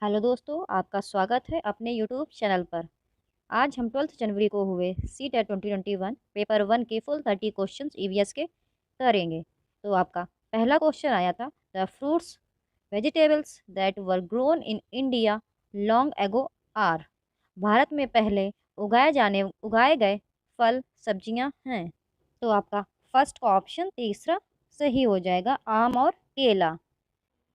Hello दोस्तों, आपका स्वागत है अपने यूट्यूब चैनल पर। आज हम 12 जनवरी को हुए सीटेट 2021 पेपर 1 के फुल 30 क्वेश्चंस ईवीएस के करेंगे। तो आपका पहला क्वेश्चन आया था, the fruits vegetables that were grown in India long ago are. भारत में पहले उगाए गए फल सब्जियां हैं। तो आपका फर्स्ट का ऑप्शन तीसरा सही हो जाएगा, आम और केला।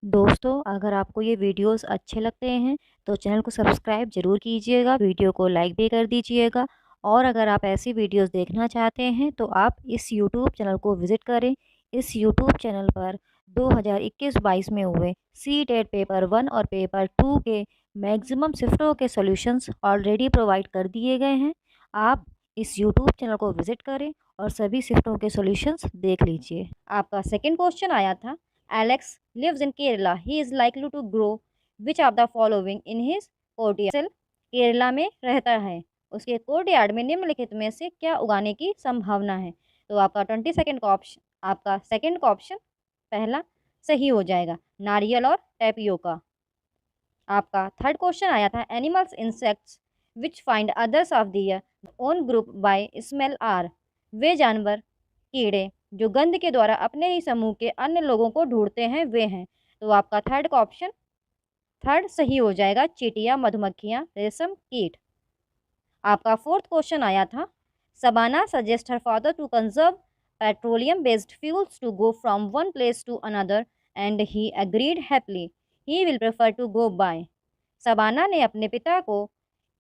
दोस्तों, अगर आपको ये वीडियोस अच्छे लगते हैं तो चैनल को सब्सक्राइब ज़रूर कीजिएगा, वीडियो को लाइक भी कर दीजिएगा। और अगर आप ऐसी वीडियोस देखना चाहते हैं तो आप इस यूट्यूब चैनल को विज़िट करें। इस यूट्यूब चैनल पर 2021-22 में हुए सीटेट पेपर 1 और पेपर 2 के मैक्सिमम शिफ्टों के सॉल्यूशंस ऑलरेडी प्रोवाइड कर दिए गए हैं। आप इस यूट्यूब चैनल को विज़िट करें और सभी शिफ्टों के सॉल्यूशंस देख लीजिए। आपका सेकेंड क्वेश्चन आया था, Alex lives in Kerala. He is likely to grow which of the following in his courtyard? Kerala में रहता है, उसके कोर्टयार्ड में निम्नलिखित में से क्या उगाने की संभावना है? तो आपका 22nd का ऑप्शन, आपका सेकंड का ऑप्शन पहला सही हो जाएगा, नारियल और टैपियोका। आपका थर्ड क्वेश्चन आया था, animals insects which find others of their own group by smell are. वे जानवर कीड़े जो गंध के द्वारा अपने ही समूह के अन्य लोगों को ढूंढते हैं वे हैं। तो आपका थर्ड का ऑप्शन थर्ड सही हो जाएगा, चींटियां, मधुमक्खियां, रेशम कीट। आपका फोर्थ क्वेश्चन आया था, Sabana suggest her father to conserve petroleum based fuels to go from one place to another and he agreed happily he will prefer to go by. Sabana ने अपने पिता को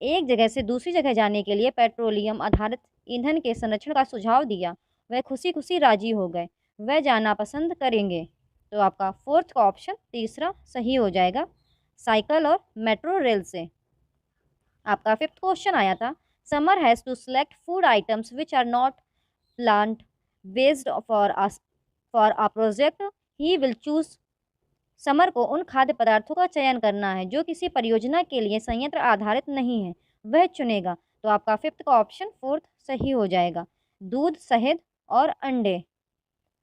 एक जगह से दूसरी जगह जाने के लिए पेट्रोलियम आधारित ईंधन के संरक्षण का सुझाव दिया। वह खुशी खुशी राजी हो गए, वह जाना पसंद करेंगे। तो आपका फोर्थ का ऑप्शन तीसरा सही हो जाएगा, साइकिल और मेट्रो रेल से। आपका फिफ्थ क्वेश्चन आया था, Samar has to select food items which are not plant based for a project he will choose. Samar को उन खाद्य पदार्थों का चयन करना है जो किसी परियोजना के लिए संयंत्र आधारित नहीं है, वह चुनेगा। तो आपका फिफ्थ का ऑप्शन फोर्थ सही हो जाएगा, दूध, शहद और अंडे।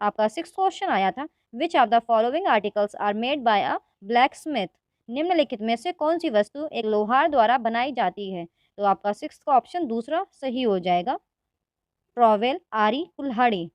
आपका सिक्स क्वेश्चन आया था, which of the following articles are made by a blacksmith. निम्नलिखित में से कौन सी वस्तु एक लोहार द्वारा बनाई जाती है? तो आपका सिक्स का ऑप्शन दूसरा सही हो जाएगा, ट्रॉवेल, आरी, कुल्हाड़ी।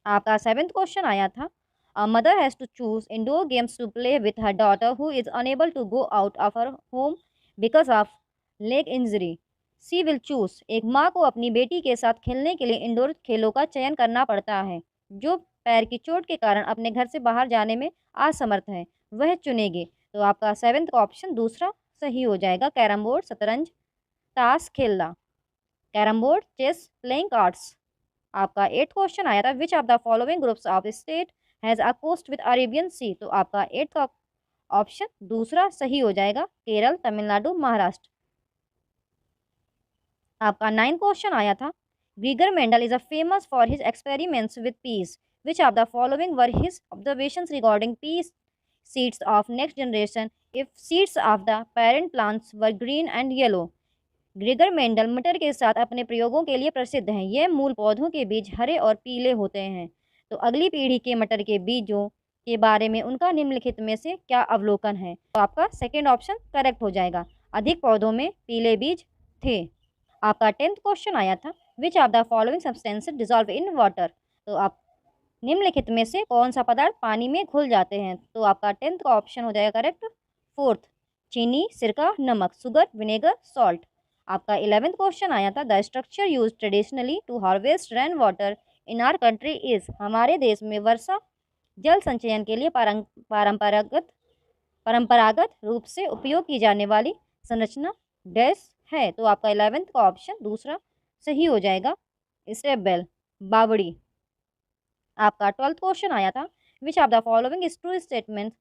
आपका सेवेंथ क्वेश्चन आया था, a mother has to choose indoor games to play with her daughter who is unable to go out of her home because of leg injury. She will choose. एक माँ को अपनी बेटी के साथ खेलने के लिए इंडोर खेलों का चयन करना पड़ता है जो पैर की चोट के कारण अपने घर से बाहर जाने में असमर्थ है, वह चुनेगी। तो आपका सेवेंथ का ऑप्शन दूसरा सही हो जाएगा, कैरम बोर्ड, शतरंज, ताश खेलना। Carrom board, chess, playing cards. आपका एट क्वेश्चन आया था, which of the following groups of state has a coast with Arabian sea. तो आपका एट का ऑप्शन दूसरा सही हो जाएगा, केरल, तमिलनाडु, महाराष्ट्र। आपका नाइन क्वेश्चन आया था, Gregor Mendel is a famous for his experiments with peas which of the following were his observations regarding peas seeds of next generation if seeds of the parent plants were green and yellow. Gregor Mendel मटर के साथ अपने प्रयोगों के लिए प्रसिद्ध हैं। यह मूल पौधों के बीज हरे और पीले होते हैं। तो अगली पीढ़ी के मटर के बीजों के बारे में उनका निम्नलिखित में से क्या अवलोकन है? तो आपका सेकेंड ऑप्शन करेक्ट हो जाएगा, अधिक पौधों में पीले बीज थे। आपका 10th क्वेश्चन आया था, which of the following substances dissolve in water. तो आप निम्नलिखित में से कौन सा पदार्थ पानी में घुल जाते हैं? तो आपका 10th का ऑप्शन हो जाएगा करेक्ट, फोर्थ, चीनी, सिरका, नमक, शुगर, विनेगर, सॉल्ट। आपका 11th क्वेश्चन आया था, the structure use traditionally to harvest rain water in our country is. हमारे देश में वर्षा जल संचयन के लिए परंपरागत रूप से उपयोग की जाने वाली संरचना डैश है। तो आपका 11th का ऑप्शन दूसरा सही हो जाएगा, स्टेप बेल, बावड़ी। आपका 12th क्वेश्चन आया था, which of the following is true statement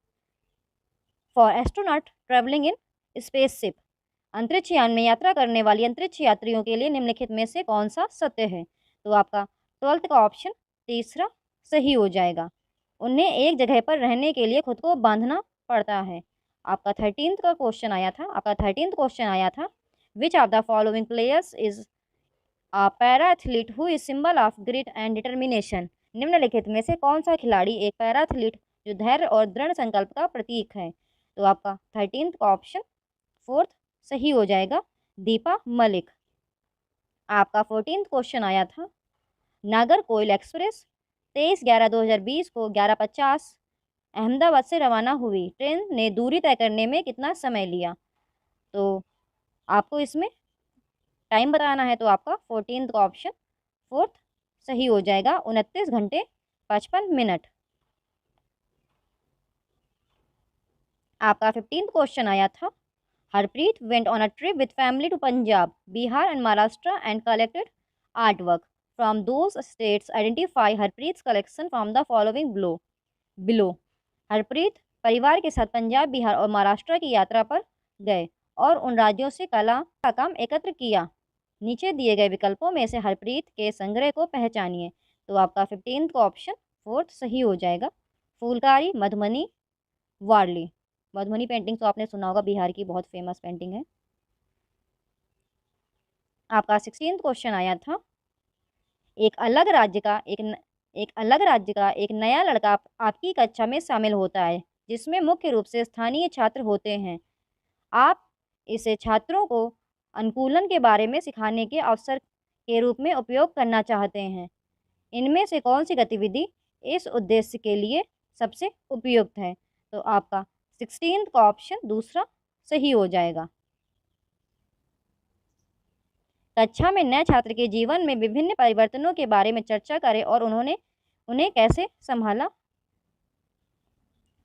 for astronaut travelling in spaceship. अंतरिक्ष यान में यात्रा करने वाली अंतरिक्ष यात्रियों के लिए निम्नलिखित में से कौन सा सत्य है? तो आपका 12th का ऑप्शन तीसरा सही हो जाएगा, उन्हें एक जगह पर रहने के लिए खुद को बांधना पड़ता है। आपका 13th का क्वेश्चन आया था, आपका 13th क्वेश्चन आया था, which of the following players is a para athlete who is symbol of grit and determination. निम्नलिखित में से कौन सा खिलाड़ी एक पैरा एथलीट जो धैर्य और दृढ़ संकल्प का प्रतीक है? तो आपका 13th का ऑप्शन 4th सही हो जाएगा, दीपा मलिक। आपका 14th क्वेश्चन आया था, नागरकोइल एक्सप्रेस 23/11/2020 को 11:50 अहमदाबाद से रवाना हुई ट्रेन ने दूरी तय करने में कितना समय लिया? तो आपको इसमें टाइम बताना है, तो आपका 14th का ऑप्शन 4th सही हो जाएगा, 29 घंटे 55 मिनट। आपका 15th क्वेश्चन आया था, Harpreet went on a trip with family to Punjab, Bihar and Maharashtra and collected art work from those states. Identify Harpreet collection from the following below. Harpreet परिवार के साथ पंजाब, बिहार और महाराष्ट्र की यात्रा पर गए और उन राज्यों से कला का काम एकत्र किया। नीचे दिए गए विकल्पों में से हरप्रीत के संग्रह को पहचानिए। तो आपका 15th का ऑप्शन 4th सही हो जाएगा, फूलकारी, मधुबनी, वारली। मधुबनी पेंटिंग तो आपने सुना होगा, बिहार की बहुत फेमस पेंटिंग है। आपका 16th क्वेश्चन आया था, एक अलग राज्य का एक नया लड़का आपकी कक्षा में शामिल होता है, जिसमें मुख्य रूप से स्थानीय छात्र होते हैं। आप इसे छात्रों को अनुकूलन के बारे में सिखाने के अवसर के रूप में उपयोग करना चाहते हैं। इनमें से कौन सी गतिविधि इस उद्देश्य के लिए सबसे उपयुक्त है? तो आपका 16th का ऑप्शन दूसरा सही हो जाएगा। कक्षा में नए छात्र के जीवन में विभिन्न परिवर्तनों के बारे में चर्चा करें और उन्हें कैसे संभाला।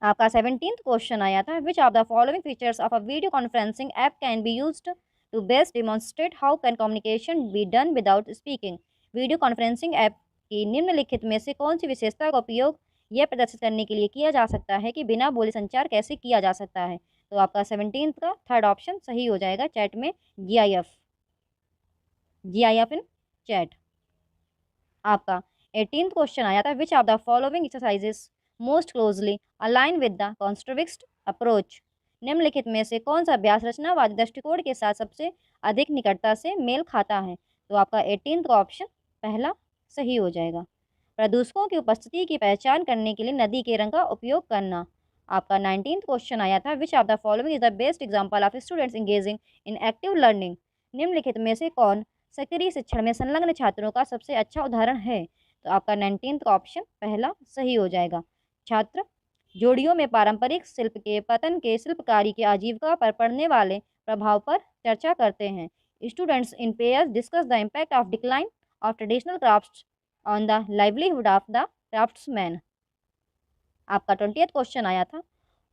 आपका 17th क्वेश्चन आया था, which of the following features of a video conferencing app can be used to best demonstrate how can communication be done without speaking. Video conferencing app की निम्नलिखित में से कौन सी विशेषता का उपयोग यह प्रदर्शित करने के लिए किया जा सकता है कि बिना बोले संचार कैसे किया जा सकता है? तो आपका 17th का थर्ड ऑप्शन सही हो जाएगा, चैट में GIF इन चैट। आपका 18th क्वेश्चन आया था, which of the following exercises most closely align with the constructivist approach. निम्नलिखित में से कौन सा अभ्यास रचनावादी दृष्टिकोण के साथ सबसे अधिक निकटता से मेल खाता है? तो आपका 18th का ऑप्शन पहला सही हो जाएगा, प्रदूषकों की उपस्थिति की पहचान करने के लिए नदी के रंग का उपयोग करना। आपका 19th क्वेश्चन आया था, which of the following is the best example of students engaging in active learning. निम्नलिखित में से कौन सक्रिय शिक्षण में संलग्न छात्रों का सबसे अच्छा उदाहरण है? तो आपका 19th का ऑप्शन पहला सही हो जाएगा, छात्र जोड़ियों में पारंपरिक शिल्प के पतन के शिल्पकारी की आजीविका पर पड़ने वाले प्रभाव पर चर्चा करते हैं। Students in pairs discuss the impact of decline of traditional crafts on the livelihood of the craftsman. आपका 20th क्वेश्चन आया था,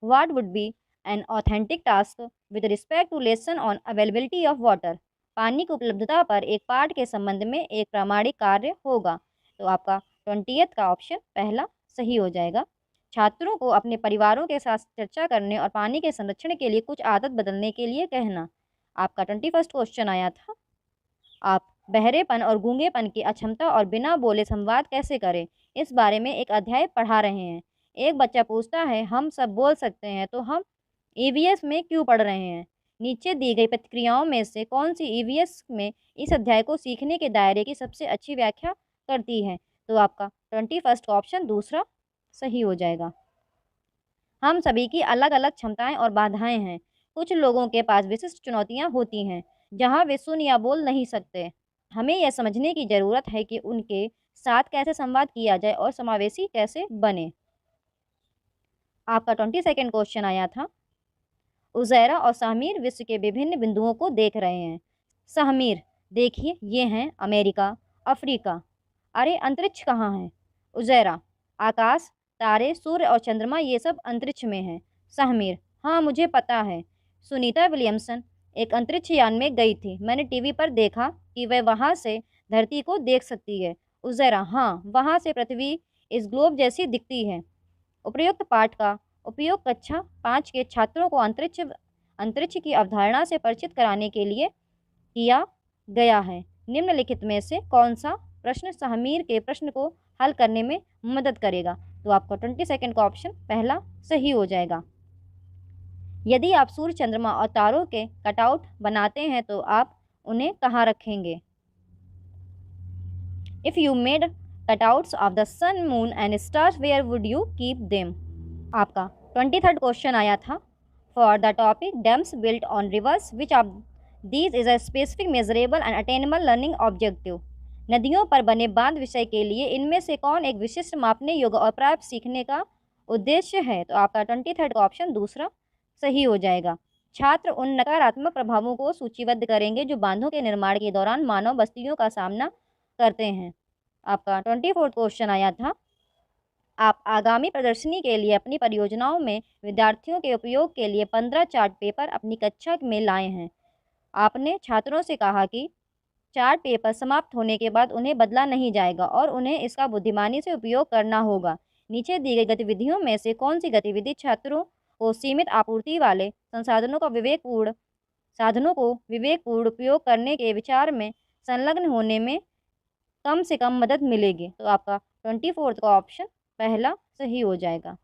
what would be an authentic task with respect to lesson on availability of water. पानी की उपलब्धता पर एक पाठ के संबंध में एक प्रामाणिक कार्य होगा। तो आपका 20th का ऑप्शन पहला सही हो जाएगा, छात्रों को अपने परिवारों के साथ चर्चा करने और पानी के संरक्षण के लिए कुछ आदत बदलने के लिए कहना। आपका 21st क्वेश्चन आया था, आप बहरेपन और गूंगेपन की अक्षमता और बिना बोले संवाद कैसे करें, इस बारे में एक अध्याय पढ़ा रहे हैं। एक बच्चा पूछता है, हम सब बोल सकते हैं तो हम EVS में क्यों पढ़ रहे हैं? नीचे दी गई प्रतिक्रियाओं में से कौन सी EVS में इस अध्याय को सीखने के दायरे की सबसे अच्छी व्याख्या करती है? तो आपका 21st का ऑप्शन दूसरा सही हो जाएगा। हम सभी की अलग अलग क्षमताएं और बाधाएं हैं। कुछ लोगों के पास विशिष्ट चुनौतियां होती हैं जहां वे सुन या बोल नहीं सकते। हमें यह समझने की ज़रूरत है कि उनके साथ कैसे संवाद किया जाए और समावेशी कैसे बने। आपका 22nd क्वेश्चन आया था, उज़ैरा और सहमीर विश्व के विभिन्न बिंदुओं को देख रहे हैं। सहमीर, देखिए ये हैं अमेरिका, अफ्रीका। अरे अंतरिक्ष कहाँ है? उज़ैरा, आकाश, तारे, सूर्य और चंद्रमा ये सब अंतरिक्ष में हैं। सहमीर, हाँ मुझे पता है। सुनीता विलियमसन एक अंतरिक्ष यान में गई थी, मैंने टीवी पर देखा कि वह वहाँ से धरती को देख सकती है। उज़ैरा, हाँ वहाँ से पृथ्वी इस ग्लोब जैसी दिखती है। उपयुक्त पाठ का उपयोग कक्षा 5 के छात्रों को अंतरिक्ष की अवधारणा से परिचित कराने के लिए किया गया है। निम्नलिखित में से कौन सा प्रश्न सहमीर के प्रश्न को हल करने में मदद करेगा? तो आपका 22nd का ऑप्शन पहला सही हो जाएगा। यदि आप सूर्य, चंद्रमा और तारों के कटआउट बनाते हैं तो आप उन्हें कहाँ रखेंगे? If you made cutouts of the sun, moon and stars, where would you keep them? आपका 23rd क्वेश्चन आया था, for the topic dams built on rivers, which of these is a specific measurable and attainable learning objective? नदियों पर बने बांध विषय के लिए इनमें से कौन एक विशिष्ट मापने योग्य और प्राप्त सीखने का उद्देश्य है? तो आपका 23rd का ऑप्शन दूसरा सही हो जाएगा। छात्र उन नकारात्मक प्रभावों को सूचीबद्ध करेंगे जो बांधों के निर्माण के दौरान मानव बस्तियों का सामना करते हैं। आपका 24th क्वेश्चन आया था, आप आगामी प्रदर्शनी के लिए अपनी परियोजनाओं में विद्यार्थियों के उपयोग के लिए 15 चार्ट पेपर अपनी कक्षा में लाए हैं। आपने छात्रों से कहा कि चार्ट पेपर समाप्त होने के बाद उन्हें बदला नहीं जाएगा और उन्हें इसका बुद्धिमानी से उपयोग करना होगा। नीचे दी गई गतिविधियों में से कौन सी गतिविधि छात्रों को सीमित आपूर्ति वाले साधनों को विवेकपूर्ण उपयोग करने के विचार में संलग्न होने में कम से कम मदद मिलेगी? तो आपका 24th का ऑप्शन पहला सही हो जाएगा।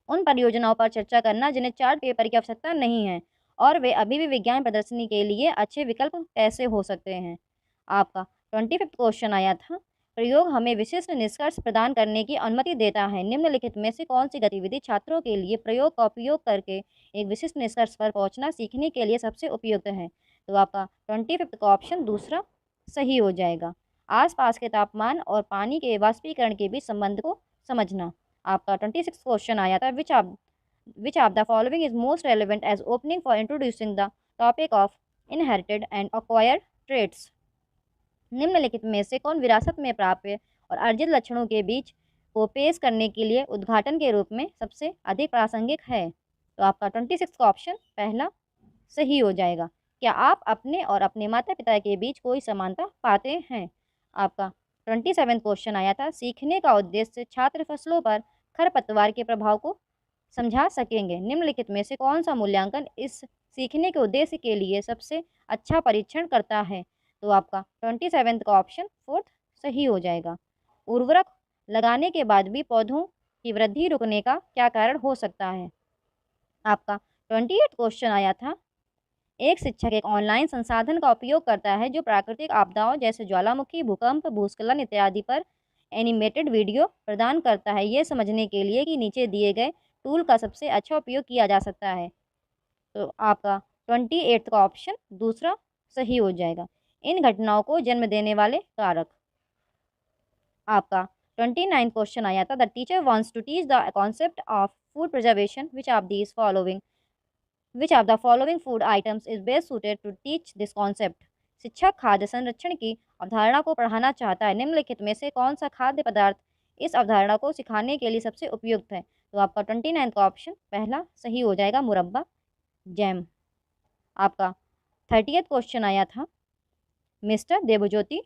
उन परियोजनाओं पर चर्चा करना जिन्हें चार्ट पेपर की आवश्यकता नहीं है और वे अभी भी विज्ञान प्रदर्शनी के लिए अच्छे विकल्प कैसे हो सकते हैं? आपका 25th क्वेश्चन आया था, प्रयोग हमें विशिष्ट निष्कर्ष प्रदान करने की अनुमति देता है। निम्नलिखित में से कौन सी गतिविधि छात्रों के लिए प्रयोग का उपयोग करके एक विशिष्ट निष्कर्ष पर पहुंचना सीखने के लिए सबसे उपयुक्त है? तो आपका 25th का ऑप्शन दूसरा सही हो जाएगा। आसपास के तापमान और पानी के वाष्पीकरण के बीच संबंध को समझना। आपका 26th क्वेश्चन आया था, which of the following is most relevant as opening for introducing the topic of inherited and acquired traits? निम्नलिखित में से कौन विरासत में प्राप्य और अर्जित लक्षणों के बीच को पेश करने के लिए उद्घाटन के रूप में सबसे अधिक प्रासंगिक है? तो आपका 26th का ऑप्शन पहला सही हो जाएगा। क्या आप अपने और अपने माता पिता के बीच कोई समानता पाते हैं? आपका 27th क्वेश्चन आया था, सीखने का उद्देश्य छात्र फसलों पर खरपतवार के प्रभाव को समझा सकेंगे। निम्नलिखित में से कौन सा मूल्यांकन इस सीखने के उद्देश्य के लिए सबसे अच्छा परीक्षण करता है? तो आपका 27th का ऑप्शन फोर्थ सही हो जाएगा। उर्वरक लगाने के बाद भी पौधों की वृद्धि रुकने का क्या कारण हो सकता है? आपका 28th क्वेश्चन आया था, एक शिक्षक एक ऑनलाइन संसाधन का उपयोग करता है जो प्राकृतिक आपदाओं जैसे ज्वालामुखी, भूकंप, भूस्खलन इत्यादि पर एनिमेटेड वीडियो प्रदान करता है, ये समझने के लिए कि नीचे दिए गए टूल का सबसे अच्छा उपयोग किया जा सकता है। तो आपका 28th का ऑप्शन दूसरा सही हो जाएगा। इन घटनाओं को जन्म देने वाले कारक। आपका 29th क्वेश्चन आया था, the teacher wants to teach the concept of food preservation, which of the following food items is best suited to teach this concept? शिक्षक खाद्य संरक्षण की अवधारणा को पढ़ाना चाहता है। निम्नलिखित में से कौन सा खाद्य पदार्थ इस अवधारणा को सिखाने के लिए सबसे उपयुक्त है? तो आपका 29th का ऑप्शन पहला सही हो जाएगा, मुरब्बा, जैम। आपका 30th क्वेश्चन आया था, mister Devjyoti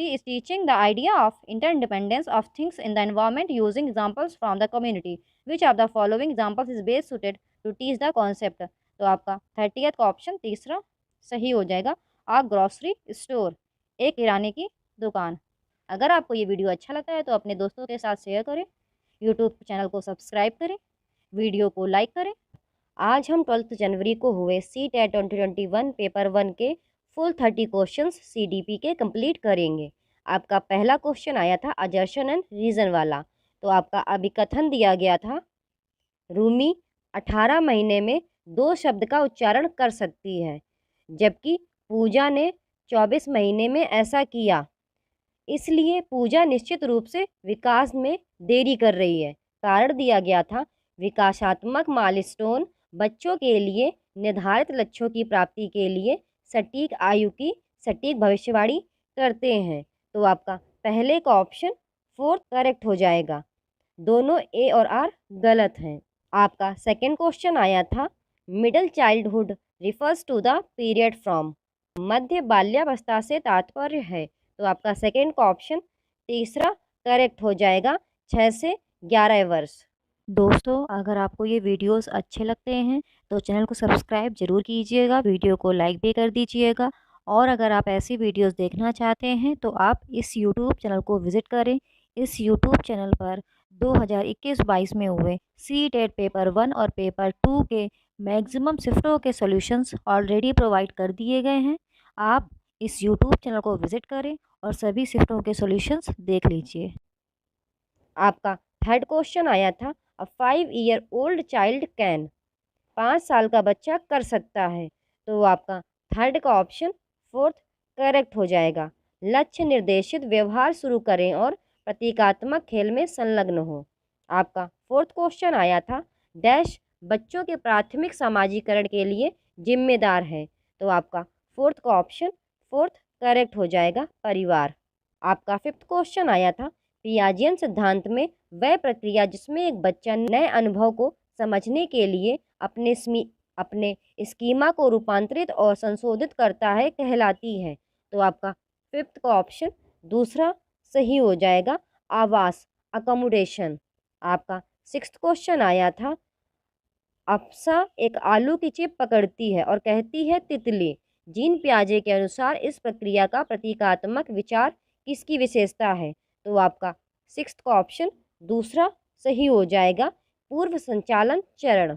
is teaching the idea of interdependence of things in the environment using examples from the community. Which of the following examples is best suited to teach the concept? तो आपका 30th का option तीसरा सही हो जाएगा, आ grocery store, एक किराने की दुकान। अगर आपको ये वीडियो अच्छा लगता है तो अपने दोस्तों के साथ शेयर करें, यूट्यूब चैनल को सब्सक्राइब करें, वीडियो को लाइक करें। आज हम 12 जनवरी को हुए CTET 2021 पेपर 1 के फुल 30 क्वेश्चंस CDP के कंप्लीट करेंगे। आपका पहला क्वेश्चन आया था अजर्शन एंड रीज़न वाला। तो आपका अभिकथन दिया गया था, रूमी 18 महीने में 2 शब्द का उच्चारण कर सकती है, जबकि पूजा ने 24 महीने में ऐसा किया, इसलिए पूजा निश्चित रूप से विकास में देरी कर रही है। कारण दिया गया था, विकासात्मक माइलस्टोन बच्चों के लिए निर्धारित लक्ष्यों की प्राप्ति के लिए सटीक आयु की सटीक भविष्यवाणी करते हैं। तो आपका पहले का ऑप्शन फोर्थ करेक्ट हो जाएगा, दोनों ए और आर गलत हैं। आपका सेकंड क्वेश्चन आया था, middle childhood refers to the period from, मध्य बाल्यावस्था से तात्पर्य है। तो आपका सेकंड का ऑप्शन तीसरा करेक्ट हो जाएगा, 6 से 11 वर्ष। दोस्तों, अगर आपको ये वीडियोस अच्छे लगते हैं तो चैनल को सब्सक्राइब जरूर कीजिएगा, वीडियो को लाइक भी कर दीजिएगा। और अगर आप ऐसी वीडियोस देखना चाहते हैं तो आप इस यूट्यूब चैनल को विज़िट करें। इस यूट्यूब चैनल पर 2021-22 में हुए CTET पेपर 1 और पेपर 2 के मैक्सिमम शिफ्टों के सॉल्यूशंस ऑलरेडी प्रोवाइड कर दिए गए हैं। आप इस यूट्यूब चैनल को विज़िट करें और सभी शिफ्टों के सॉल्यूशंस देख लीजिए। आपका थर्ड क्वेश्चन आया था अ 5 year old चाइल्ड कैन, 5 साल का बच्चा कर सकता है। तो आपका थर्ड का ऑप्शन फोर्थ करेक्ट हो जाएगा। लक्ष्य निर्देशित व्यवहार शुरू करें और प्रतीकात्मक खेल में संलग्न हो। आपका फोर्थ क्वेश्चन आया था डैश बच्चों के प्राथमिक सामाजिकरण के लिए जिम्मेदार है। तो आपका फोर्थ का ऑप्शन फोर्थ करेक्ट हो जाएगा, परिवार। आपका फिफ्थ क्वेश्चन आया था पियाजियन सिद्धांत में वह प्रक्रिया जिसमें एक बच्चा नए अनुभव को समझने के लिए अपने स्कीमा को रूपांतरित और संशोधित करता है कहलाती है। तो आपका फिफ्थ का ऑप्शन दूसरा सही हो जाएगा, आवास, अकोमोडेशन। आपका सिक्स्थ क्वेश्चन आया था अप्सा एक आलू की चिप पकड़ती है और कहती है तितली। जीन पियाजे के अनुसार इस प्रक्रिया का प्रतीकात्मक विचार किसकी विशेषता है? तो आपका सिक्स्थ का ऑप्शन दूसरा सही हो जाएगा, पूर्व संचालन चरण,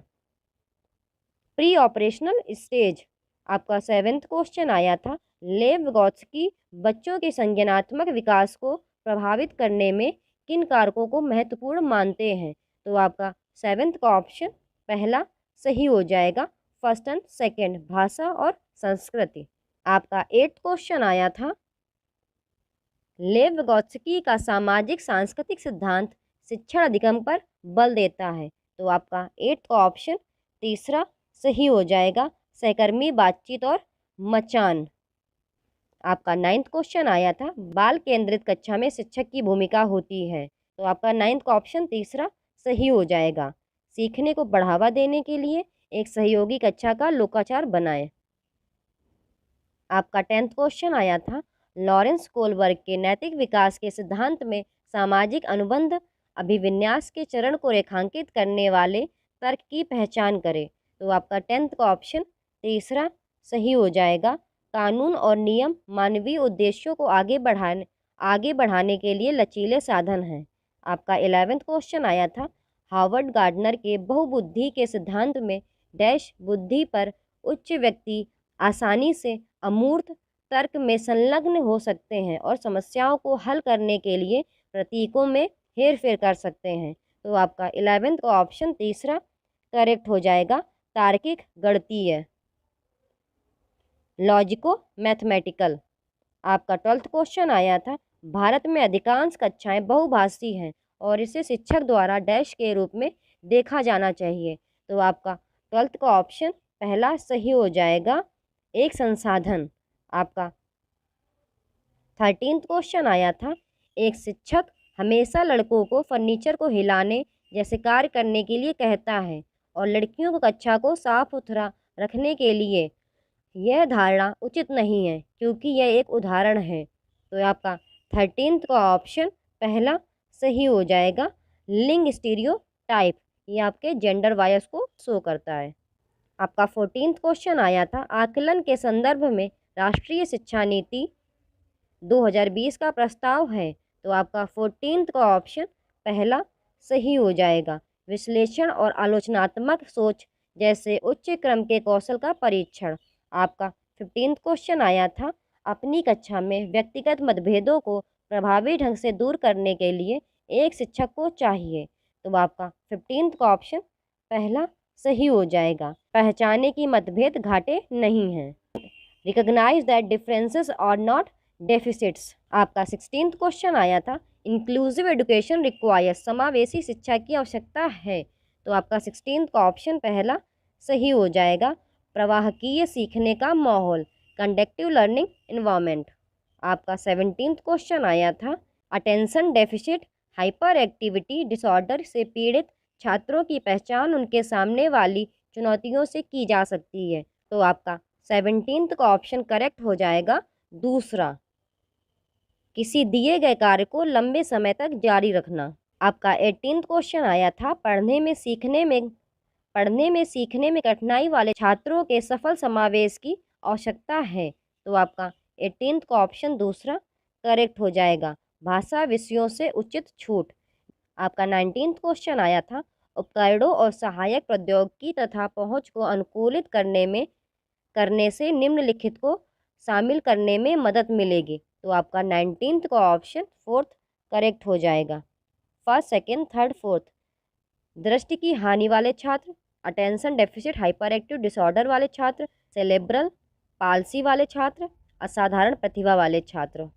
प्री ऑपरेशनल स्टेज। आपका सेवेंथ क्वेश्चन आया था लेव विगोत्स्की बच्चों के संज्ञानात्मक विकास को प्रभावित करने में किन कारकों को महत्वपूर्ण मानते हैं? तो आपका सेवेंथ का ऑप्शन पहला सही हो जाएगा, फर्स्ट एंड सेकंड, भाषा और संस्कृति। आपका एट्थ क्वेश्चन आया था लेव विगोत्स्की का सामाजिक सांस्कृतिक सिद्धांत शिक्षण अधिगम पर बल देता है। तो आपका एट्थ का ऑप्शन तीसरा सही हो जाएगा, सहकर्मी बातचीत और मचान। आपका नाइन्थ क्वेश्चन आया था बाल केंद्रित कक्षा में शिक्षक की भूमिका होती है। तो आपका नाइन्थ का ऑप्शन तीसरा सही हो जाएगा, सीखने को बढ़ावा देने के लिए एक सहयोगी कक्षा का लोकाचार बनाएं। आपका टेंथ क्वेश्चन आया था लॉरेंस कोलबर्ग के नैतिक विकास के सिद्धांत में सामाजिक अनुबंध अभिविन्यास के चरण को रेखांकित करने वाले तर्क की पहचान करें। तो आपका टेंथ का ऑप्शन तीसरा सही हो जाएगा, कानून और नियम मानवीय उद्देश्यों को आगे बढ़ाने के लिए लचीले साधन हैं। आपका 11th क्वेश्चन आया था हार्वर्ड गार्डनर के बहुबुद्धि के सिद्धांत में डैश बुद्धि पर उच्च व्यक्ति आसानी से अमूर्त तर्क में संलग्न हो सकते हैं और समस्याओं को हल करने के लिए प्रतीकों में हेरफेर कर सकते हैं। तो आपका 11th का ऑप्शन तीसरा करेक्ट हो जाएगा, तार्किक गणितीय, लॉजिको मैथमेटिकल। आपका 12th क्वेश्चन आया था भारत में अधिकांश कक्षाएं बहुभाषी हैं और इसे शिक्षक द्वारा डैश के रूप में देखा जाना चाहिए। तो आपका 12th का ऑप्शन पहला सही हो जाएगा, एक संसाधन। आपका 13th क्वेश्चन आया था एक शिक्षक हमेशा लड़कों को फर्नीचर को हिलाने जैसे कार्य करने के लिए कहता है और लड़कियों को कक्षा को साफ सुथरा रखने के लिए। यह धारणा उचित नहीं है क्योंकि यह एक उदाहरण है। तो आपका 13th का ऑप्शन पहला सही हो जाएगा, लिंग स्टीरियोटाइप, ये आपके जेंडर बायस को शो करता है। आपका 14th क्वेश्चन आया था आकलन के संदर्भ में राष्ट्रीय शिक्षा नीति 2020 का प्रस्ताव है। तो आपका 14th का ऑप्शन पहला सही हो जाएगा, विश्लेषण और आलोचनात्मक सोच जैसे उच्च क्रम के कौशल का परीक्षण। आपका 15th क्वेश्चन आया था अपनी कक्षा में व्यक्तिगत मतभेदों को प्रभावी ढंग से दूर करने के लिए एक शिक्षक को चाहिए। तो आपका 15th का ऑप्शन पहला सही हो जाएगा, पहचाने की मतभेद घाटे नहीं हैं, recognize that differences are not deficits. आपका 16th क्वेश्चन आया था इंक्लूसिव एजुकेशन रिक्वायर्स, समावेशी शिक्षा की आवश्यकता है। तो आपका 16th का ऑप्शन पहला सही हो जाएगा, प्रवाहकीय सीखने का माहौल, कंडक्टिव लर्निंग इन्वायरमेंट। आपका 17th क्वेश्चन आया था attention deficit hyper activity disorder से पीड़ित छात्रों की पहचान उनके सामने वाली चुनौतियों से की जा सकती है। तो आपका 17th का ऑप्शन करेक्ट हो जाएगा, दूसरा, किसी दिए गए कार्य को लंबे समय तक जारी रखना। आपका 18th क्वेश्चन आया था पढ़ने में सीखने में कठिनाई वाले छात्रों के सफल समावेश की आवश्यकता है। तो आपका 18th का ऑप्शन दूसरा करेक्ट हो जाएगा, भाषा विषयों से उचित छूट। आपका 19th क्वेश्चन आया था उपकरणों और सहायक प्रौद्योगिकी तथा पहुंच को अनुकूलित करने से निम्नलिखित को शामिल करने में मदद मिलेगी। तो आपका 19th का ऑप्शन फोर्थ करेक्ट हो जाएगा, फर्स्ट, सेकेंड, थर्ड, फोर्थ। दृष्टि की हानि वाले छात्र, attention deficit hyper active disorder वाले छात्र, सेलेब्रल पाल्सी वाले छात्र, असाधारण प्रतिभा वाले छात्र।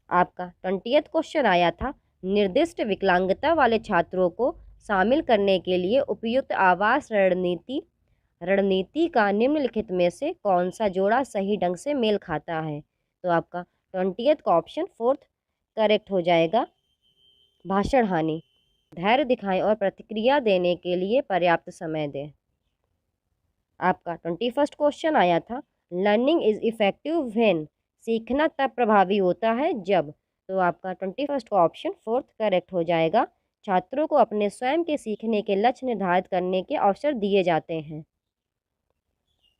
आपका 20th क्वेश्चन आया था, निर्दिष्ट विकलांगता वाले छात्रों को शामिल करने के लिए उपयुक्त आवास रणनीति का निम्नलिखित में से कौन सा जोड़ा सही ढंग से मेल खाता है? तो आपका 20th का ऑप्शन फोर्थ करेक्ट हो जाएगा, भाषण हानि। धैर्य दिखाएं और प्रतिक्रिया देने के लिए पर्याप्त समय दें। आपका 21st क्वेश्चन आया था, लर्निंग इज इफेक्टिव व्हेन, सीखना तब प्रभावी होता है जब। तो आपका 21st का ऑप्शन फोर्थ करेक्ट हो जाएगा, छात्रों को अपने स्वयं के सीखने के लक्ष्य निर्धारित करने के अवसर दिए जाते हैं।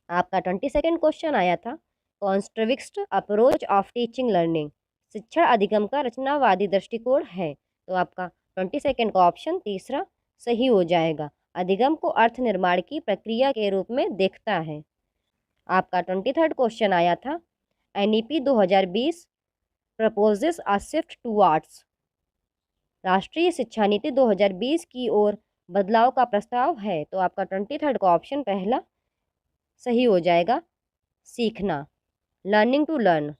आपका 22nd क्वेश्चन आया था, कॉन्स्ट्रक्टिविस्ट अप्रोच ऑफ टीचिंग लर्निंग, शिक्षण अधिगम का रचनावादी दृष्टिकोण है। तो आपका 22nd का ऑप्शन तीसरा सही हो जाएगा, अधिगम को अर्थ निर्माण की प्रक्रिया के रूप में देखता है। आपका 23rd क्वेश्चन आया था, NEP 2020 प्रपोजेस अ शिफ्ट टुवर्ड्स, राष्ट्रीय शिक्षा नीति 2020 की ओर बदलाव का प्रस्ताव है। तो आपका 23rd का ऑप्शन पहला सही हो जाएगा, सीखना, लर्निंग टू लर्न।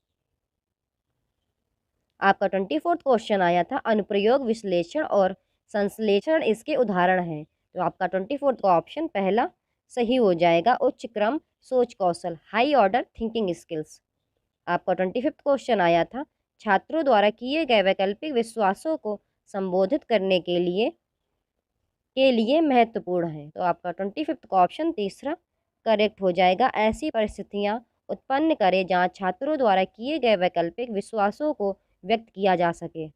आपका 24th क्वेश्चन आया था, अनुप्रयोग विश्लेषण और संश्लेषण इसके उदाहरण हैं। तो आपका 24th का ऑप्शन पहला सही हो जाएगा, उच्च क्रम सोच कौशल, हाई ऑर्डर थिंकिंग स्किल्स। आपका 25th क्वेश्चन आया था, छात्रों द्वारा किए गए वैकल्पिक विश्वासों को संबोधित करने के लिए महत्वपूर्ण है। तो आपका 25th का ऑप्शन तीसरा करेक्ट हो जाएगा, ऐसी परिस्थितियां उत्पन्न करें जहां छात्रों द्वारा किए गए वैकल्पिक विश्वासों को व्यक्त किया जा सके।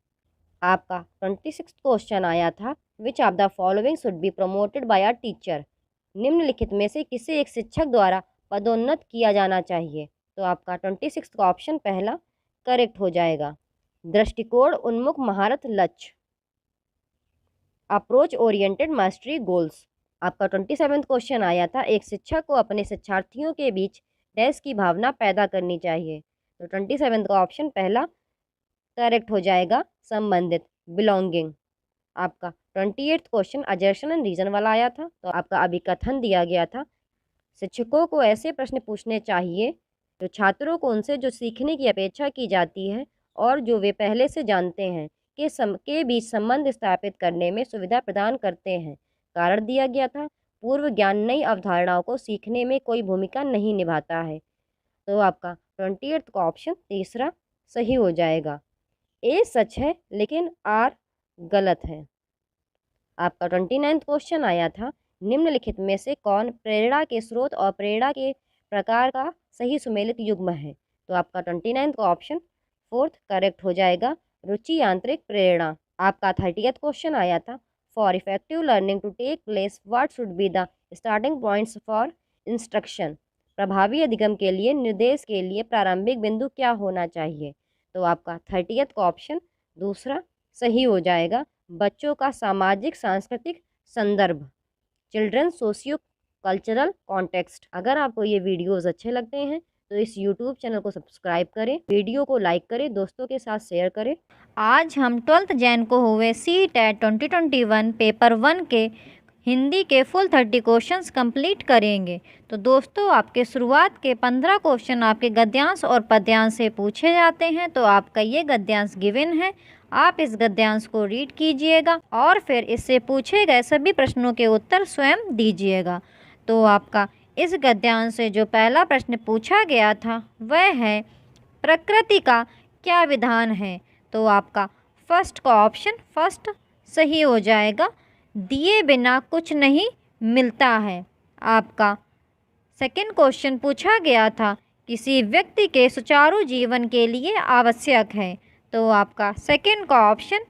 आपका 26th क्वेश्चन आया था, which of the following should be promoted by a teacher, निम्नलिखित में से किसे एक शिक्षक द्वारा पदोन्नत किया जाना चाहिए। तो आपका 26 का ऑप्शन पहला करेक्ट हो जाएगा, दृष्टिकोण उन्मुख महारत लक्ष्य, अप्रोच ओरिएंटेड मास्टरी गोल्स। आपका 27th क्वेश्चन आया था, एक शिक्षक को अपने शिक्षार्थियों के बीच डैश की भावना पैदा करनी चाहिए। तो 27 का ऑप्शन पहला करेक्ट हो जाएगा, संबंधित, बिलोंगिंग। आपका 28th क्वेश्चन अजर्शन एंड रीजन वाला आया था। तो आपका अभिकथन दिया गया था, शिक्षकों को ऐसे प्रश्न पूछने चाहिए जो छात्रों को उनसे जो सीखने की अपेक्षा की जाती है और जो वे पहले से जानते हैं के बीच संबंध स्थापित करने में सुविधा प्रदान करते हैं। कारण दिया गया था, पूर्व ज्ञान नई अवधारणाओं को सीखने में कोई भूमिका नहीं निभाता है। तो आपका 28th का ऑप्शन तीसरा सही हो जाएगा, ए सच है लेकिन आर गलत है। आपका 29th क्वेश्चन आया था, निम्नलिखित में से कौन प्रेरणा के स्रोत और प्रेरणा के प्रकार का सही सुमेलित युग्म है। तो आपका 29th का ऑप्शन फोर्थ करेक्ट हो जाएगा, रुचि आंतरिक प्रेरणा। आपका 30th क्वेश्चन आया था, for effective learning to take place what should be the starting points for instruction, प्रभावी अधिगम के लिए निर्देश के लिए प्रारंभिक बिंदु क्या होना चाहिए। तो आपका 30th का ऑप्शन दूसरा सही हो जाएगा, बच्चों का सामाजिक सांस्कृतिक संदर्भ, चिल्ड्रन सोशियो कल्चरल कॉन्टेक्स्ट। अगर आपको ये वीडियोस अच्छे लगते हैं तो इस यूट्यूब चैनल को सब्सक्राइब करें, वीडियो को लाइक करें, दोस्तों के साथ शेयर करें। आज हम 12th जैन को हुए CTET 2021 पेपर 1 के हिंदी के फुल 30 क्वेश्चंस कंप्लीट करेंगे। तो दोस्तों, आपके शुरुआत के 15 क्वेश्चन आपके गद्यांश और पद्यांश से पूछे जाते हैं। तो आपका ये गद्यांश गिवन है, आप इस गद्यांश को रीड कीजिएगा और फिर इससे पूछे गए सभी प्रश्नों के उत्तर स्वयं दीजिएगा। तो आपका इस गद्यांश से जो पहला प्रश्न पूछा गया था वह है, प्रकृति का क्या विधान है। तो आपका फर्स्ट का ऑप्शन फर्स्ट सही हो जाएगा, दिए बिना कुछ नहीं मिलता है। आपका सेकंड क्वेश्चन पूछा गया था, किसी व्यक्ति के सुचारू जीवन के लिए आवश्यक है। तो आपका सेकंड का ऑप्शन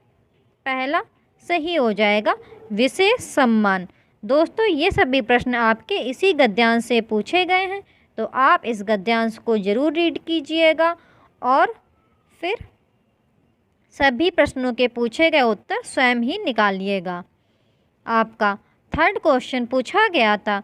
पहला सही हो जाएगा, विशेष सम्मान। दोस्तों, ये सभी प्रश्न आपके इसी गद्यांश से पूछे गए हैं, तो आप इस गद्यांश को ज़रूर रीड कीजिएगा और फिर सभी प्रश्नों के पूछे गए उत्तर स्वयं ही निकालिएगा। आपका थर्ड क्वेश्चन पूछा गया था,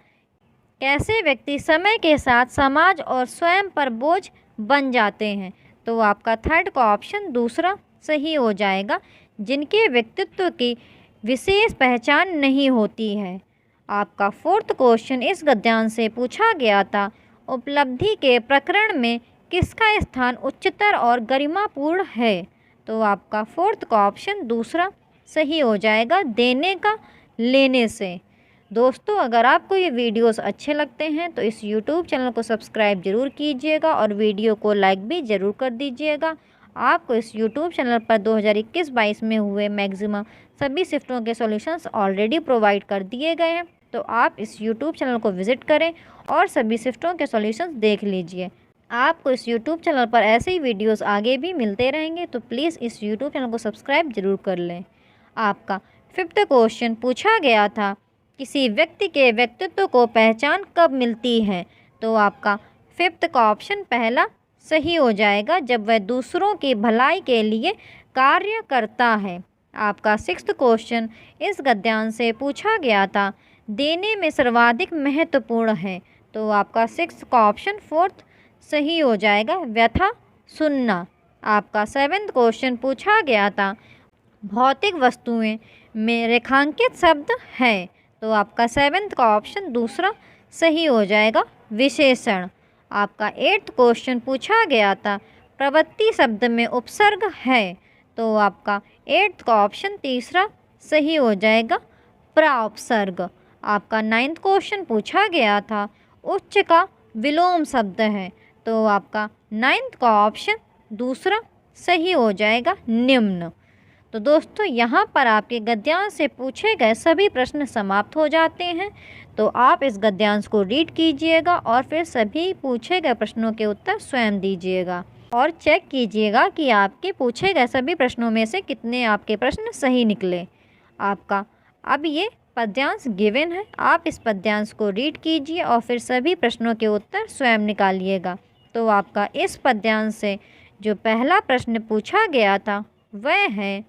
कैसे व्यक्ति समय के साथ समाज और स्वयं पर बोझ बन जाते हैं। तो आपका थर्ड का ऑप्शन दूसरा सही हो जाएगा, जिनके व्यक्तित्व की विशेष पहचान नहीं होती है। आपका फोर्थ क्वेश्चन इस गद्यांश से पूछा गया था, उपलब्धि के प्रकरण में किसका स्थान उच्चतर और गरिमापूर्ण है? तो आपका फोर्थ का ऑप्शन दूसरा सही हो जाएगा, देने का लेने से। दोस्तों, अगर आपको ये वीडियोस अच्छे लगते हैं तो इस YouTube चैनल को सब्सक्राइब ज़रूर कीजिएगा और वीडियो को लाइक भी ज़रूर कर दीजिएगा। आपको इस YouTube चैनल पर 2021-22 में हुए मैक्सिमम सभी शिफ्टों के सॉल्यूशंस ऑलरेडी प्रोवाइड कर दिए गए हैं, तो आप इस YouTube चैनल को विज़िट करें और सभी शिफ्टों के सॉल्यूशंस देख लीजिए। आपको इस YouTube चैनल पर ऐसे ही वीडियोस आगे भी मिलते रहेंगे, तो प्लीज़ इस YouTube चैनल को सब्सक्राइब ज़रूर कर लें। आपका फिफ्थ क्वेश्चन पूछा गया था, किसी व्यक्ति के व्यक्तित्व को पहचान कब मिलती है? तो आपका फिफ्थ का ऑप्शन पहला सही हो जाएगा, जब वह दूसरों की भलाई के लिए कार्य करता है। आपका सिक्स्थ क्वेश्चन इस गद्यांश से पूछा गया था, देने में सर्वाधिक महत्वपूर्ण है। तो आपका सिक्स्थ का ऑप्शन फोर्थ सही हो जाएगा, व्यथा सुनना। आपका सेवेंथ क्वेश्चन पूछा गया था, भौतिक वस्तुएं में रेखांकित शब्द है। तो आपका सेवेंथ का ऑप्शन दूसरा सही हो जाएगा, विशेषण। आपका एट्थ क्वेश्चन पूछा गया था, प्रवृत्ति शब्द में उपसर्ग है। तो आपका एट्थ का ऑप्शन तीसरा सही हो जाएगा, प्राउपसर्ग। आपका नाइन्थ क्वेश्चन पूछा गया था, उच्च का विलोम शब्द है। तो आपका नाइन्थ का ऑप्शन दूसरा सही हो जाएगा, निम्न। तो दोस्तों, यहाँ पर आपके गद्यांश से पूछे गए सभी प्रश्न समाप्त हो जाते हैं। तो आप इस गद्यांश को रीड कीजिएगा और फिर सभी पूछे गए प्रश्नों के उत्तर स्वयं दीजिएगा और चेक कीजिएगा कि आपके पूछे गए सभी प्रश्नों में से कितने आपके प्रश्न सही निकले। आपका अब ये पद्यांश गिवन है, आप इस पद्यांश को रीड कीजिए और फिर सभी प्रश्नों के उत्तर स्वयं निकालिएगा। तो आपका इस पद्यांश से जो पहला प्रश्न पूछा गया था वह है,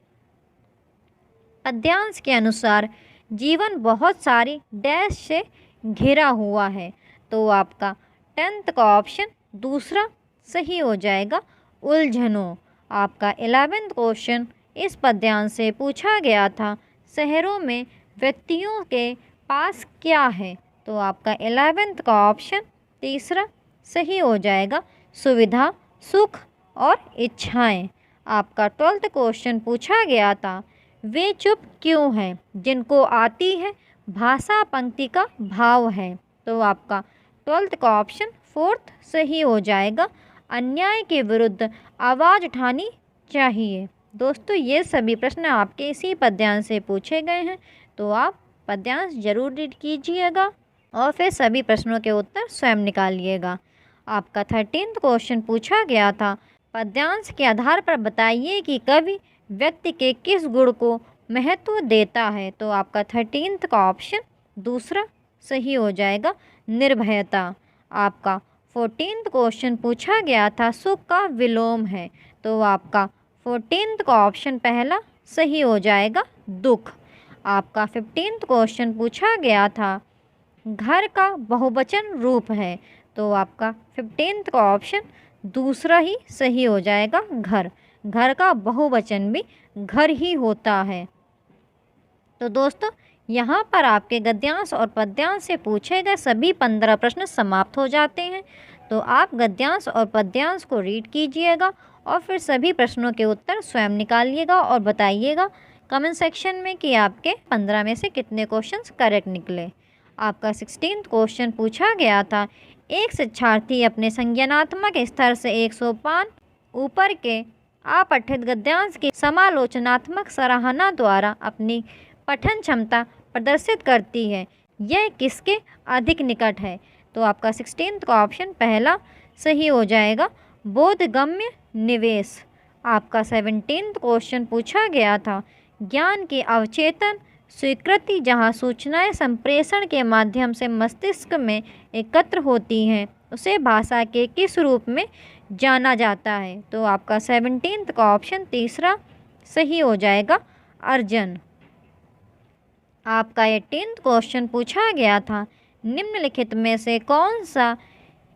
पद्यांश के अनुसार जीवन बहुत सारी डैश से घिरा हुआ है। तो आपका 10th का ऑप्शन दूसरा सही हो जाएगा, उलझनों। आपका 11th क्वेश्चन इस पद्यांश से पूछा गया था, शहरों में व्यक्तियों के पास क्या है? तो आपका 11th का ऑप्शन तीसरा सही हो जाएगा, सुविधा, सुख और इच्छाएं। आपका 12th क्वेश्चन पूछा गया था, वे चुप क्यों हैं जिनको आती है भाषा पंक्ति का भाव है। तो आपका 12th का ऑप्शन फोर्थ सही हो जाएगा, अन्याय के विरुद्ध आवाज़ उठानी चाहिए। दोस्तों, ये सभी प्रश्न आपके इसी पद्यांश से पूछे गए हैं, तो आप पद्यांश जरूर रीड कीजिएगा और फिर सभी प्रश्नों के उत्तर स्वयं निकालिएगा। आपका 13th क्वेश्चन पूछा गया था, पद्यांश के आधार पर बताइए कि कवि व्यक्ति के किस गुण को महत्व देता है। तो आपका 13th का ऑप्शन दूसरा सही हो जाएगा, निर्भयता। आपका 14th क्वेश्चन पूछा गया था, सुख का विलोम है। तो आपका 14th का ऑप्शन पहला सही हो जाएगा, दुख। आपका 15th क्वेश्चन पूछा गया था, घर का बहुवचन रूप है। तो आपका 15th का ऑप्शन दूसरा ही सही हो जाएगा, घर। घर का बहुवचन भी घर ही होता है। तो दोस्तों, यहाँ पर आपके गद्यांश और पद्यांश से पूछे गए सभी 15 प्रश्न समाप्त हो जाते हैं। तो आप गद्यांश और पद्यांश को रीड कीजिएगा और फिर सभी प्रश्नों के उत्तर स्वयं निकालिएगा और बताइएगा कमेंट सेक्शन में कि आपके 15 में से कितने क्वेश्चंस करेक्ट निकले। आपका 16th क्वेश्चन पूछा गया था, एक शिक्षार्थी अपने संज्ञानात्मक स्तर से 105 ऊपर के अपठित गद्यांश की समालोचनात्मक सराहना द्वारा अपनी पठन क्षमता प्रदर्शित करती है, यह किसके अधिक निकट है? तो आपका 16th का ऑप्शन पहला सही हो जाएगा, बोधगम्य निवेश। आपका 17th क्वेश्चन पूछा गया था, ज्ञान की अवचेतन स्वीकृति जहाँ सूचनाएं संप्रेषण के माध्यम से मस्तिष्क में एकत्र होती हैं, उसे भाषा के किस रूप में जाना जाता है? तो आपका 17th का ऑप्शन तीसरा सही हो जाएगा, अर्जन। आपका 18th क्वेश्चन पूछा गया था, निम्नलिखित में से कौन सा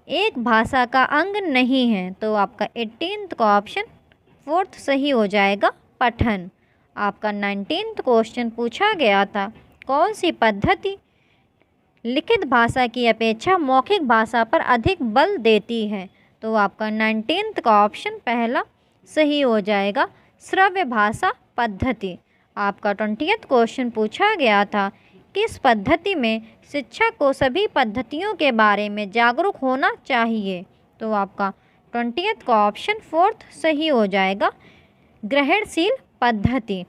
एक भाषा का अंग नहीं है? तो आपका 18th का ऑप्शन फोर्थ सही हो जाएगा, पठन। आपका 19th क्वेश्चन पूछा गया था, कौन सी पद्धति लिखित भाषा की अपेक्षा मौखिक भाषा पर अधिक बल देती है? तो आपका 19th का ऑप्शन पहला सही हो जाएगा, श्रव्य भाषा पद्धति। आपका 20th क्वेश्चन पूछा गया था, किस पद्धति में शिक्षक को सभी पद्धतियों के बारे में जागरूक होना चाहिए? तो आपका 20th का ऑप्शन फोर्थ सही हो जाएगा, ग्रहणशील पद्धति।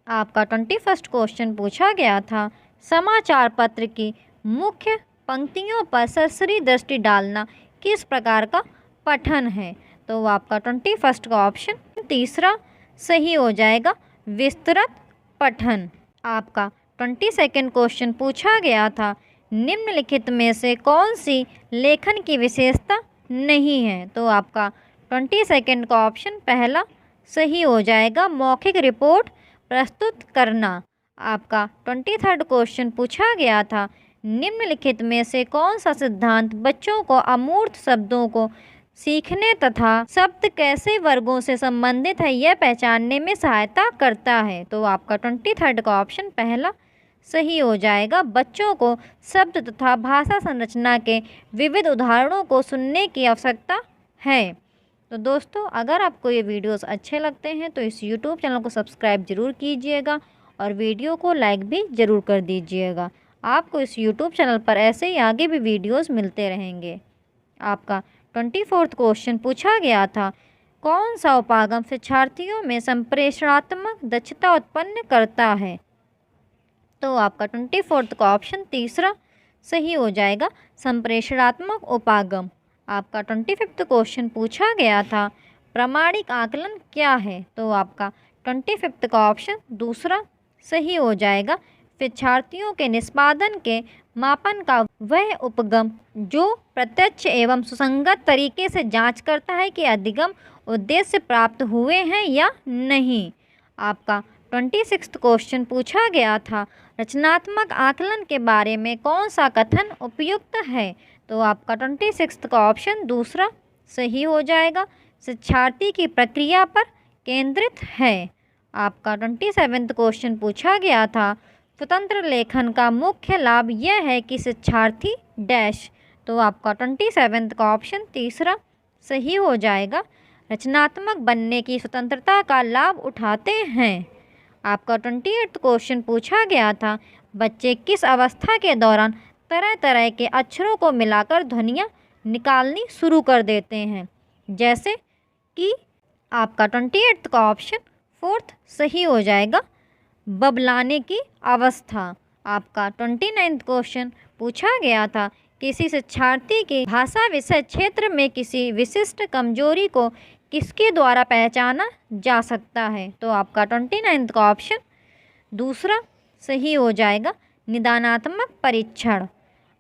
आपका 21st क्वेश्चन पूछा गया था, समाचार पत्र की मुख्य पंक्तियों पर सरसरी दृष्टि डालना किस प्रकार का पठन है? तो आपका 21st का ऑप्शन तीसरा सही हो जाएगा, विस्तृत पठन। आपका 22nd क्वेश्चन पूछा गया था, निम्नलिखित में से कौन सी लेखन की विशेषता नहीं है? तो आपका 22nd का ऑप्शन पहला सही हो जाएगा, मौखिक रिपोर्ट प्रस्तुत करना। आपका 23rd क्वेश्चन पूछा गया था, निम्नलिखित में से कौन सा सिद्धांत बच्चों को अमूर्त शब्दों को सीखने तथा शब्द कैसे वर्गों से संबंधित है यह पहचानने में सहायता करता है? तो आपका 23rd का ऑप्शन पहला सही हो जाएगा, बच्चों को शब्द तथा भाषा संरचना के विविध उदाहरणों को सुनने की आवश्यकता है। तो दोस्तों, अगर आपको ये वीडियोस अच्छे लगते हैं तो इस YouTube चैनल को सब्सक्राइब ज़रूर कीजिएगा और वीडियो को लाइक भी ज़रूर कर दीजिएगा। आपको इस YouTube चैनल पर ऐसे ही आगे भी वीडियोस मिलते रहेंगे। आपका 24th क्वेश्चन पूछा गया था, कौन सा उपागम शिक्षार्थियों में संप्रेषणात्मक दक्षता उत्पन्न करता है? तो आपका 24th का ऑप्शन तीसरा सही हो जाएगा, संप्रेषणात्मक उपागम। आपका 25th क्वेश्चन पूछा गया था, प्रामाणिक आकलन क्या है? तो आपका 25th का ऑप्शन दूसरा सही हो जाएगा, शिक्षार्थियों के निष्पादन के मापन का वह उपगम जो प्रत्यक्ष एवं सुसंगत तरीके से जांच करता है कि अधिगम उद्देश्य प्राप्त हुए हैं या नहीं। आपका 26th क्वेश्चन पूछा गया था, रचनात्मक आकलन के बारे में कौन सा कथन उपयुक्त है? तो आपका 26th का ऑप्शन दूसरा सही हो जाएगा, शिक्षार्थी की प्रक्रिया पर केंद्रित है। आपका 27th क्वेश्चन पूछा गया था, स्वतंत्र लेखन का मुख्य लाभ यह है कि शिक्षार्थी डैश। तो आपका 27th का ऑप्शन तीसरा सही हो जाएगा, रचनात्मक बनने की स्वतंत्रता का लाभ उठाते हैं। आपका 28th क्वेश्चन पूछा गया था, बच्चे किस अवस्था के दौरान तरह तरह के अक्षरों को मिलाकर ध्वनियाँ निकालनी शुरू कर देते हैं? जैसे कि आपका 28th का ऑप्शन फोर्थ सही हो जाएगा, बबलाने की अवस्था। आपका 29th क्वेश्चन पूछा गया था, किसी शिक्षार्थी के भाषा विषय क्षेत्र में किसी विशिष्ट कमजोरी को किसके द्वारा पहचाना जा सकता है? तो आपका 29th का ऑप्शन दूसरा सही हो जाएगा, निदानात्मक परीक्षण।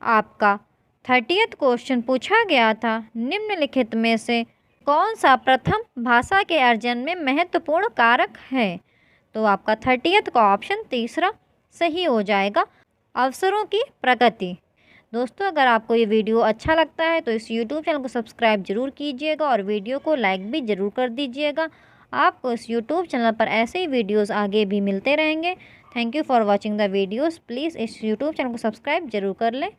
आपका 30th क्वेश्चन पूछा गया था, निम्नलिखित में से कौन सा प्रथम भाषा के अर्जन में महत्वपूर्ण कारक है? तो आपका 30th का ऑप्शन तीसरा सही हो जाएगा, अवसरों की प्रगति। दोस्तों, अगर आपको ये वीडियो अच्छा लगता है तो इस YouTube चैनल को सब्सक्राइब जरूर कीजिएगा और वीडियो को लाइक भी ज़रूर कर दीजिएगा। आपको इस YouTube चैनल पर ऐसे ही वीडियोस आगे भी मिलते रहेंगे। Thank you for watching the videos. Please इस YouTube चैनल को सब्सक्राइब जरूर कर लें।